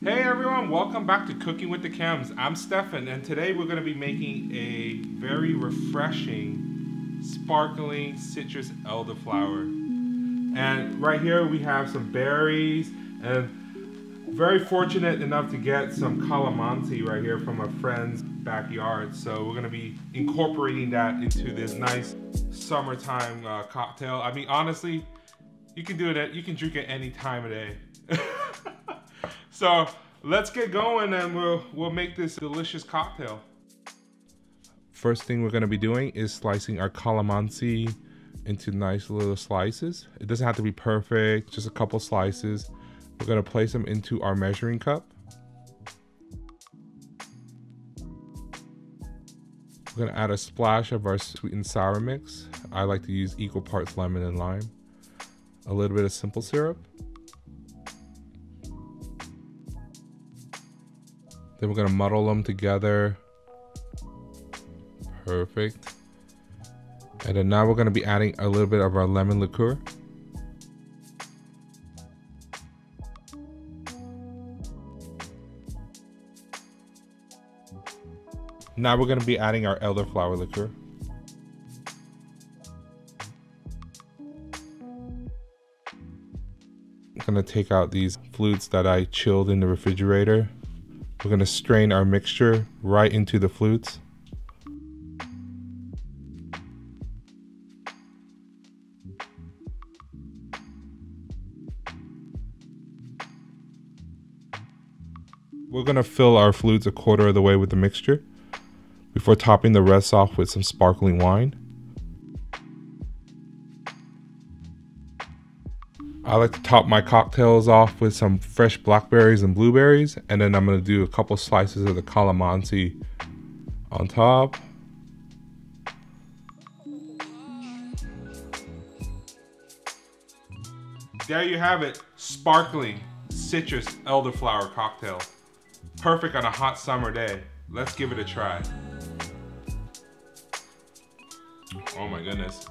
Hey everyone, welcome back to Cooking with the Kems. I'm Stefan, and today we're going to be making a very refreshing sparkling citrus elderflower. And right here we have some berries, and very fortunate enough to get some calamansi right here from a friend's backyard. So we're going to be incorporating that into this nice summertime cocktail. I mean, honestly, you can do it. You can drink it any time of day. So let's get going, and we'll make this delicious cocktail. First thing we're going to be doing is slicing our calamansi into nice little slices. It doesn't have to be perfect, just a couple slices. We're going to place them into our measuring cup. We're going to add a splash of our sweet and sour mix. I like to use equal parts lemon and lime. A little bit of simple syrup. Then we're going to muddle them together. Perfect. And then now we're going to be adding a little bit of our lemon liqueur. Now we're going to be adding our elderflower liqueur. I'm going to take out these flutes that I chilled in the refrigerator. We're going to strain our mixture right into the flutes. We're going to fill our flutes a quarter of the way with the mixture before topping the rest off with some sparkling wine. I like to top my cocktails off with some fresh blackberries and blueberries, and then I'm going to do a couple slices of the calamansi on top. There you have it, sparkling citrus elderflower cocktail. Perfect on a hot summer day. Let's give it a try. Oh my goodness.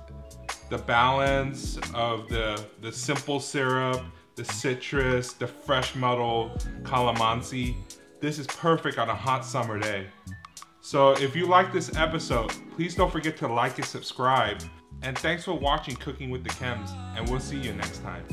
The balance of the simple syrup, the citrus, the fresh muddled calamansi. This is perfect on a hot summer day. So if you like this episode, please don't forget to like and subscribe. And thanks for watching Cooking with the Kems, and we'll see you next time.